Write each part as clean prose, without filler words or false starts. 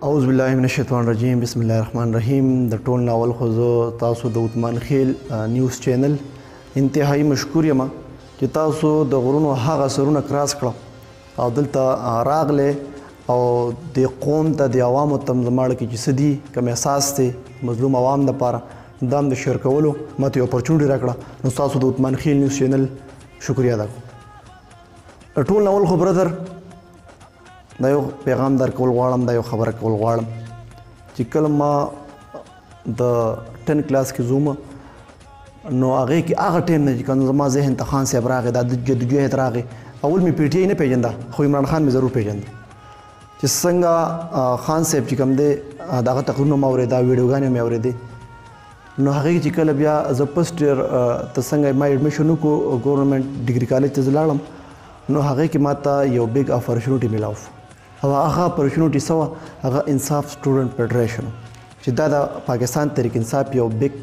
اعوذ بالله من الشیطان الرجیم بسم الله الرحمن الرحیم د ټول ناول خو زه تاسو د عثمان خیل نیوز چینل انتهایی مشکور یم چې تاسو د غرونو هغه سرونه کراس کړه او دلته راغله او د قوم ته د عوامو تم زماړه کې چې سدي کوم احساس دی مظلوم عوام د پاره دام د شیر کولو ماته اپورچونټی راکړه نو تاسو د عثمان خیل نیوز چینل شکریا ادا کوم ټول ناول خو برادر دا یو پیغام در کول غواړم دا یو خبره کول غواړم چې کله ما د 10 کلاس کې زوم نو هغه کې هغه ټیم نه چې کله زما ذهن ته خان صاحب راغی دا د جدوجہد راغی اول می پی ټی آی نه پیژنده خو عمران خان می ضرور پیژنده چې څنګه خان صاحب چې کوم دی دغه تقریرونه ما اورېدا ویډیوګانې مې اورېدې نو هغه چې کله بیا زه فسټ ایئر ته څنګه ما ایډمیشن وکړو ګورنمنت ډیګري کالج ته لاړم نو هغه کې ماته یو بیگ اپورچونټی میلاو او هغه اپورچونټی سوا هغه انصاف سټوډنټ فیډریشن چې دا د پاکستان تحریک انصاف یو بیگ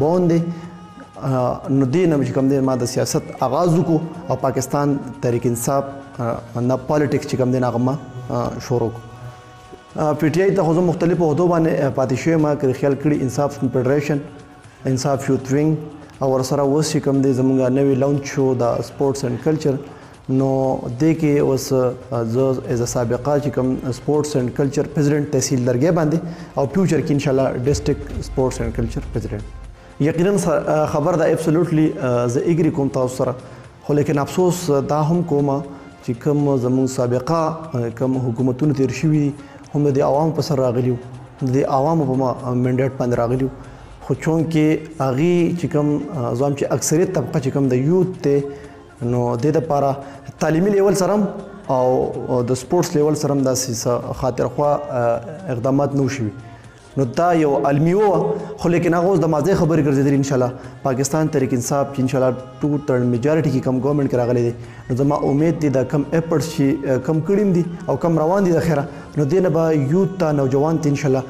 بون دی نو دې نه چې کوم دی ما د سیاست آغاز وکړو او پاکستان تحریک انصاف نه پالیټکس چې کوم دی هغه ما شروع کړو پی ټی آی ته خو زه مختلفو عهدو باندې پاتې شوی ما کړی خیال کړي انصاف فیډریشن انصاف یوث وینګ او ورسره اوس چې کوم دی زموږ نوی لانچ شو د سپورټس اینډ کلچر نو دې کې اوس زه ایز سابقه چې کوم سپورټس اینډ کلچر پریزیډنټ تحصیل درګۍ باندې او فیوچر کې ان شاء الله ډسټرکټ سپورټس اینډ کلچر پریزیډنټ یقینا خبر دا ابسولوټلی زه اګری کوم تاسو سره خو لیکن افسوس دا هم کوم چې کوم زموږ سابقه کوم حکومتونو تیر شوي هم د عوامو په سر راغلیو د عوامو په منډیټ باندې راغلیو خو چونکې هغې چې کوم زم چې اکثریت طبقه چې کوم د یوت ته نو د لپاره تعلیمي لیول سره او د سپورټس لیول سره داسې خاطر خوا اقدامات نو شوي نو دا یو علمي و خو لیکن هغه اوس د مازه خبرې ګرځېدلې ان شاء الله پاکستان تحریک انصاف چې ان شاء الله 2/3 میجارټي کې کم ګورنمنت کې راغلی دی نو زما امید دی دا کم اپورټس چې کم کړیم دي او کم روان دي د خیره نو دې نه به یوت ته نوجوان ته ان شاء الله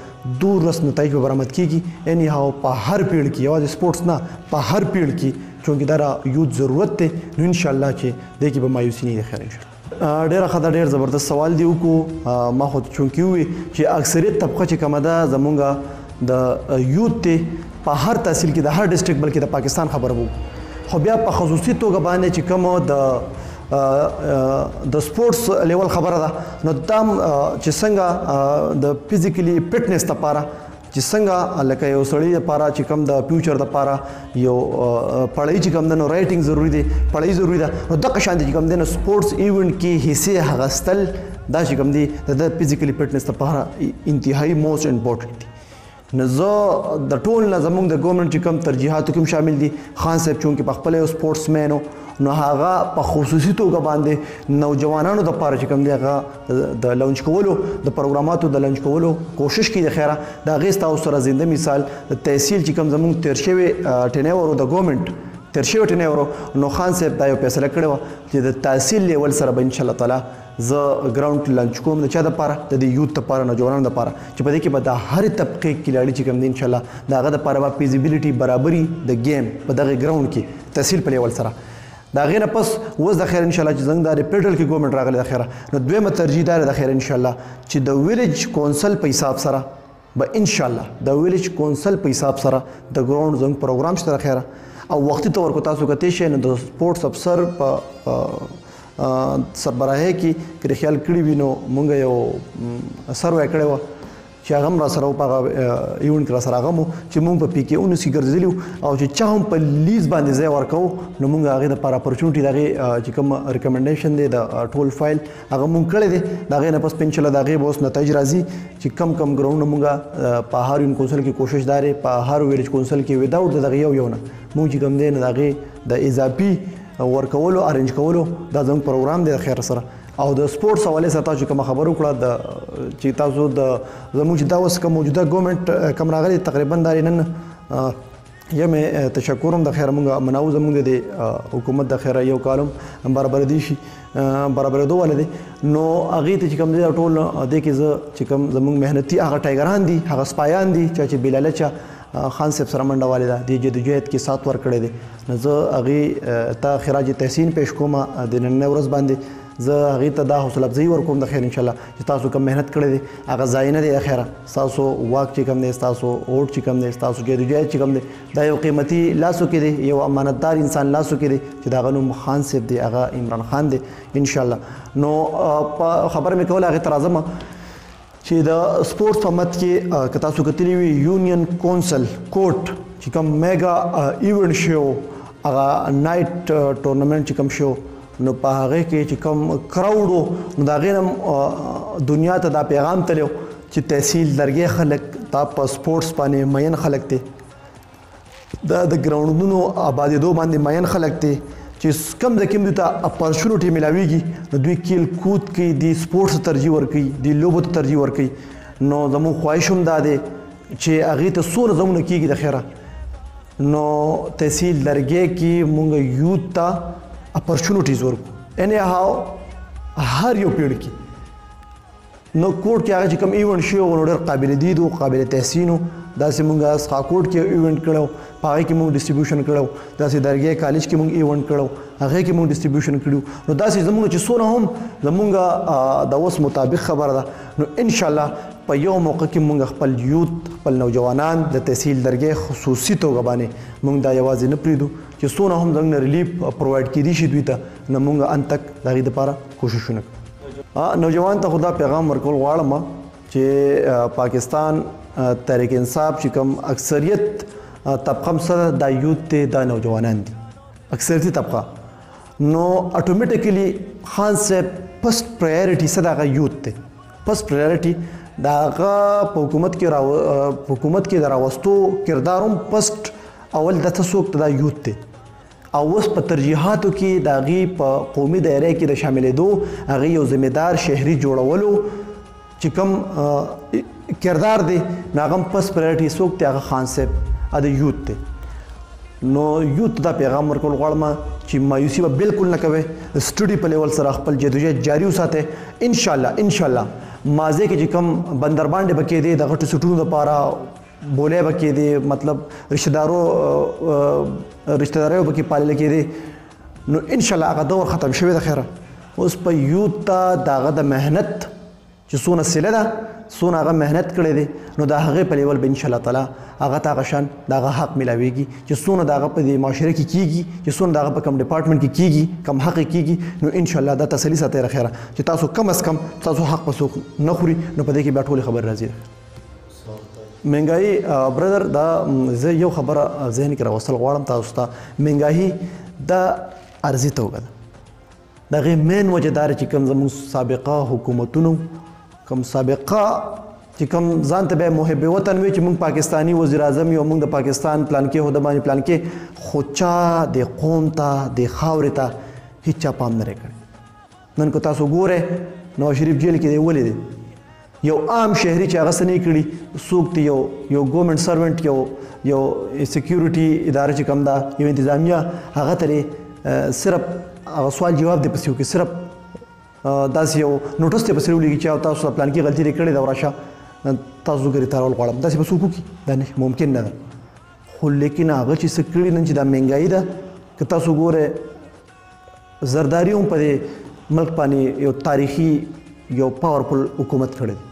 دور رس نتایج به برآمد کیږي اني هاو په هر پیړ کې یوازې سپورټس نه په هر پیړ کې چونکې دا یوت ضرورت دی نو ان شاء الله چې دې کې به مایوسي نه خیر ان شاء الله ډیره ښه ډیر زبردست سوال دی وکړو ما خو چونکې وي چې اکثریت طبقه چې کومه ده زمونږ د یوت ته په هر تحصیل کې د هر ډسټرکټ بلکې د پاکستان خبره وو خو بیا په خصوصي توګه باندې چې کوم د سپورټس لیول خبره ده نو دا چې څنګه د فزیکلی فټنس لپاره چې څنګه لکه یو سړی لپاره چې کوم د فیوچر لپاره یو پړی چې کوم د نو رائټینګ ضروری دی پړی ضروری ده نو دغه شان چې کوم د سپورټس ایونت کې حصے هغستل دا چې کوم دی د فزیکلی فټنس لپاره انتهایی موست امپورټنت دی نو زه د ټول نه زموږ د ګورنمنت چې کوم ترجیحاتو کوم شامل دي خان صاحب چونکې په خپل یو سپورټس مین نو هغه په خصوصي توګه باندې نوجوانانو د پاره چې کوم دی هغه د لانچ کولو د پروګراماتو د لانچ کولو کوشش کوي د خیره دا غي تاسو سره زنده مثال تحصیل چې کوم زموږ تیر شوی ټینیور د ګورنمنت تیر شوی ټینیور نو خان صاحب دا یو فیصله کړو چې د تحصیل لیول سره به ان شاء الله تعالی زه ګراوند لانچ کوم د چا د پاره د یوت لپاره نوجوانانو لپاره چې په دې کې به د هر طبقه کلاړي چې کوم دی ان شاء الله دا هغه د لپاره به فیزیبিলিټي برابرۍ د گیم په دغه ګراوند کې تحصیل په لیول سره دا غینه پس وز د خیر ان شاء الله چې زنګ د پیټل کې ګورنمنت راغلی د خیره نو دویمه ترجیح دار د خیر ان شاء الله چې د ویلیج کونسل په حساب سره به ان شاء الله د ویلیج کونسل په حساب سره د ګراوند زنګ پروګرام شته خیره او وختي تور کو تاسو کته شي نو د سپورټس افسر په سربراهي کې خیال کړی وینو مونږ یو سروې کړو چې هغه را سره په ایونت کې را سره هغه چې مونږ په پی کې اونې سي ګرځلیو او چې چا هم په لیز باندې ځای ورکو نو مونږ هغه د لپاره اپورچونټی دغه چې کوم ریکمنډیشن دی د ټول فایل هغه مونږ کړی دی دغه نه پس پنځله دغه اوس نتایج راځي چې کم گراوند مونږ په هر یون کونسل کې کوشش داري په هر ویلیج کونسل کې وداوت دغه یو نه مونږ چې کوم دی دغه د اضافي ورکولو ارنج کولو دا زموږ پروګرام دی خیر سره او د سپورټس حواله سره تاسو کوم خبر وکړه د چې تاسو د زموږ دا اوس کوم موجوده ګورنمنت کوم راغلي تقریبا داري نن یم تشکرم د خیر مونږ مناو زموږ د حکومت د خیر یو کالم برابر دي شي برابر دوه ولدي نو هغه ته چې کوم دی ټول د کې چې کوم زموږ مهنتي هغه ټایګران دي هغه سپایان دي چې بلالچا خان صاحب سره منډه والده د جدوجہد کې سات ور کړی دي نو زه هغه ته خراج تحسین پېښ کوم د نن ورځ باندې زه هغې ته دا حوصله افزایي ورکوم د خیر انشاءالله چې تاسو کوم محنت کړی دی هغه ضایع نه دی د خیره ستاسو واک چې کوم دی ستاسو اوټ چې کوم دی ستاسو جدوجہد چې کوم دی دا یو قیمتي لاسو کې دی یو امانتدار انسان لاسو کې دی چې د هغه نوم خان صاحب دی هغه عمران خان دی انشاءالله. نو خبره مې کوله هغې ته راځم چې د سپورټس په مد کې که تاسو کتلی وي یونین کونسل کوټ چې کوم میګا ایونټ شو هغه نایټ ټورنمنټ چې کوم شو نو په هغې کې چې کوم کراوډ و نو د هغې نه دنیا ته دا پیغام تللی چې تحصیل درګې خلک دا په سپورټس باندې مین خلک دی دا د ګراوندونو آبادېدو باندې مین خلک دی چې کم د کم دوی ته اپارچونټي میلاویږي نو دوی کیل کود کوي دوی سپورټس ته ترجیح ورکوي دوی لوبو ته ترجیح ورکوي. نو زموږ خواهش هم دا دی چې هغې ته څومره ځایونه کېږي د خیره نو تحصیل درګې کې مونږ یوت ته اپارچونټیز ورکو اینی هاو هر یو پیړ کې نو کوټ کې هغه چې کوم ایونټ شوی و نو ډېر قابل دید و قابل تحسین و داسې مونږ سخاکوټ کې ایونټ کړی په هغې کې مونږ ډسټریبیوشن کړی داسې درګې کالج کې مونږ ایونټ کړی هغې کې مونږ ډسټریبیوشن کړي نو داسې زمونږ چې څونه هم زمونږ د اوس مطابق خبره ده نو انشاءالله په یو موقع کې مونږ خپل یوت خپل نوجوانان د تحصیل درګې خصوصي توګه باندې مونږ دا یوازې نه پرېږدو چې څونه هم زموږ نه ریلیف پرووایډ کېدی شي دوی ته نو مونږ ان تک د هغې دپاره کوششونه کوو. نوجوان ته خو دا پیغام ورکول غواړم چې پاکستان تحریک انصاف چې کوم اکثریت طبقه سره دا یوت دی دا نوجوانان دي اکثریتي طبقه نو اټومیټیکلی خان صاحب فسٹ پرایورټي څه د هغه یوت دی فسٹ پرایورټي د هغه په حکومت کې د راوستو کردار هم فسٹ اول د څه څوک دا یوت دی او اوس په ترجیحاتو کې د هغې په قومي دایره کې د شاملېدو هغې یو ذمهدار شهري جوړولو چې کوم کردار دی نو هغه هم فسٹ پرایورټي څوک دی هغه خان صاحب د یوت دی. نو یوت ته دا پیغام ورکول غواړم چې مایوسي به بالکل نه کوئ سټډي په لیول سره خپل جدوجہد جاري وساتئ انشاءالله مازې کې چې کوم بندربانډې به کېدې د غټو سټونو دپاره بولې به کېدې مطلب رشتهداریو به کې پاللې کېدې نو انشاءالله هغه دور ختم شوی د خیره اوس په یوت ته د هغه د محنت چې څونه سله ده څونه هغه محنت کړی دی نو د هغې په لیول به انشاءالله تعالی هغه ته هغه شان د هغه حق میلاویږي چې څونه د هغه په دې معاشره کې کېږي چې څونه د هغه په کم ډپارټمنټ کې کېږي کم حق یې کېږي نو انشاءالله دا تسلي ساتئ خیره چې تاسو کم از کم تاسو حق په څوک نه خوري نو په دې کې بیا ټولې خبرې راځي. مهنګایي برادر دا زه یو خبره ذهن کې راوستل غواړم تاسو ته مهنګایي دا عرضي توګه ده د هغې مین وجه دا چې کوم زموږ سابقه حکومتونو کوم سابقه چې کوم ځان ته به محب وطن وي چې موږ پاکستاني وزیر اعظم یو موږ د پاکستان پلانکې هده باندې پلانکې خو چا د قوم ته د خاورې ته هیڅ چا پام نه دی کړی. نن که تاسو ګورئ نواز شریف جیل کې دی ولې دی یو عام شهري چې هغه څه نه کړي څوک دی یو ګورمنټ سروینټ یو سکیورټي اداره چې کوم ده یو انتظامیه هغه ته صرف هغه سوال جواب دی پسې وکړي صرف داسې یو نوټس دی پسې ولیکي چې تاسو د پلانکې غلطي دې کړې ده راشه تاسو ګرفتارول غواړم داسې به څوک وکړي دا نه ممکن نه ده خو لیکن هغه چې څه کړي نن چې دا مهنګایي ده که تاسو ګورئ زرداري هم په دې ملک باندې یو تاریخي یو پاورفل حکومت کړی دی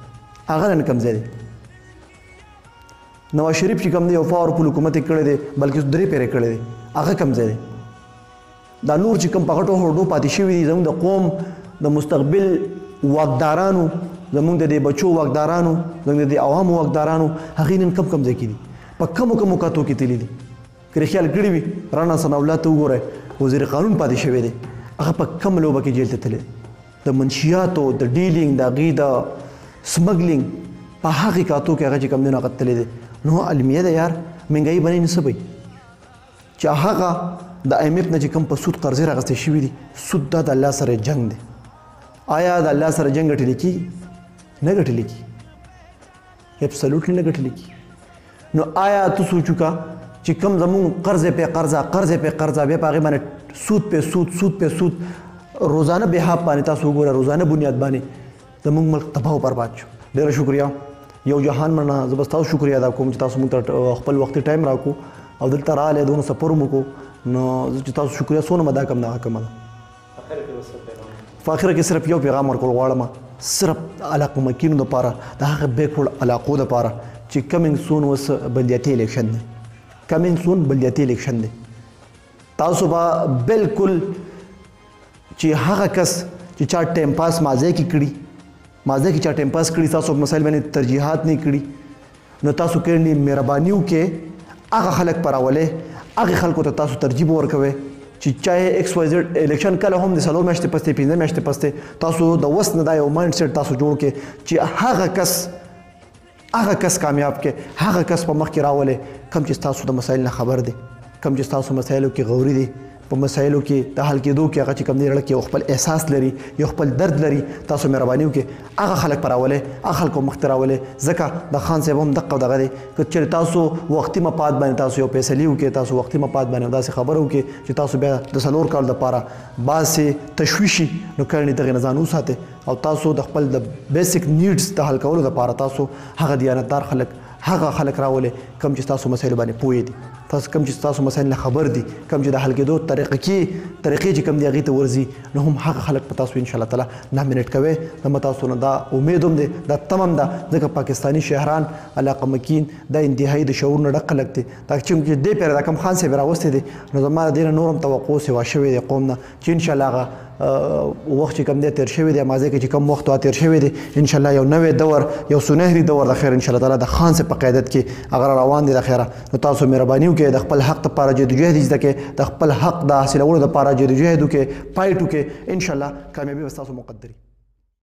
هغه نن کم ځای دی نواز شریف چې کوم دی یو پاورفل حکومت یې کړی دی بلکې 3 پیرې کړی دی هغه کم ځای دی دا نور چې کوم په غټو هوډو پاتې شوي دي زموږ د قوم د مستقبل واکدارانو زموږ د دې بچو واکدارانو زموږ د عوامو واکدارانو هغې نن کم ځای کې دي په کمو کاتو کې تللي دي که خیال کړي وي رانا ثناءالله ته وګورئ وزیر قانون پاتې شوی دی هغه په کم لوبه کې جیل ته تللی د منشیاتو د ډیلینګ د هغې د سمګلینګ په هغې کاتو کې هغه چې کوم دی نو هغه تللی دی نو المیه ده یار مهنګایي به نه څه وي چې هغه د IMF نه چې کوم په سود قرضې راغستې شوي دي سود دا د الله سره جنګ دی آیا د الله سره جنګ ګټلی کېږي نه ګټلی کېږي اپسلوټلی نه ګټلی کېږي نو آیا ته سوچ وکړه چې کوم زمونږ قرض پې قرضه بیا په هغې باندې سود پې سود روزانه بحاب باندې تاسو وګوره روزانه بنیاد باندې زموږ ملک تباہ او برباد شو. ډېره شکریا یو جهان مننه زه بس تاسو شکریا ادا کوم چې تاسو موږ ته خپل وختي ټایم راکو او دلته راغلی دونه سفر مو کو نو زه چې تاسو شکریا څونه مدا کوم دغه کومه ده فاخره کې صرف یو پیغام ورکول غواړم صرف علاقه مکینو لپاره د هغه بیکورډ علاقو لپاره چې کمینګ سون اوس بلدیاتي الیکشن دی کمینګ سون بلدیاتي الیکشن دی تاسو به بالکل چې هغه کس چې چا ټایم پاس مازه کې کړي چا ټایم پاس کړي تاسو مسایل باندې ترجیحات نه کړي نو تاسو کړنی مهرباني وکړئ هغه خلک پراولې هغه خلکو ته تاسو ترجیح ورکوئ چې چاهے ایکس وائی زیډ الیکشن کله هم د 4 میاشتې پسته 15 میاشتې پسته تاسو د وس نه دا یو مایند سیټ تاسو جوړ کړئ چې هغه کس کامیاب کې هغه کس په مخ کې راولې کم چې تاسو د مسایل نه خبر دي کم چې تاسو مسایلو کې غوري دي په مسایلو کې د حل کېدو کې هغه چې کم دی رړ کې خپل احساس لري یو خپل درد لري تاسو مهرباني وکړئ هغه خلک پراولې هغه خلکو مخ ته راولې ځکه د خان صاحب هم دغه دغه دی که چېرې تاسو وختي مفاد باندې تاسو یو فیصلې وکړئ تاسو وختي مفاد باندې داسې خبره وکړئ چې تاسو بیا د 4 کال دپاره بعضې تشویشي نو کړنې دغې نه ځان وساتئ او تاسو د خپل د بیسک نیډز د حل کولو دپاره تاسو هغه دیانتدار خلک هغه خلک راولې کم چې تاسو مسایلو باندې پوهې دي تاسو کم چې تاسو مسایل نه خبر دي کم چې د حل کېدو طریقې چې کم دی هغې ته ورځي نو هم هغه خلک په تاسو ان شاء الله تعالی نامینیټ کوئ د تاسو نه دا امید هم دی دا تمم ده ځکه پاکستاني شهران علاقه مکین دا انتهایي د شعور نه ډک خلک دي دا چې دې پیره دا کم خان صاحب راوستی دی نو زما د دې نه نور هم توقع سوا شوی دی قوم نه چې ان شاء الله هغه وخت چې کم دی تیر شوی دی مازه کې چې کم وخت تیر شوی دی ان شاء الله یو نوې دور یو سنهري دور د خیر ان شاء الله تعالی د خان صاحب په قیادت کې اگر روان دي د خیره نو تاسو مهرباني وکړئ د خپل حق لپاره جدوجہد زده کړئ د خپل حق د حاصلولو لپاره جدوجہد وکړئ فایټ وکړئ ان شاء الله کامیابي به ستاسو مقدري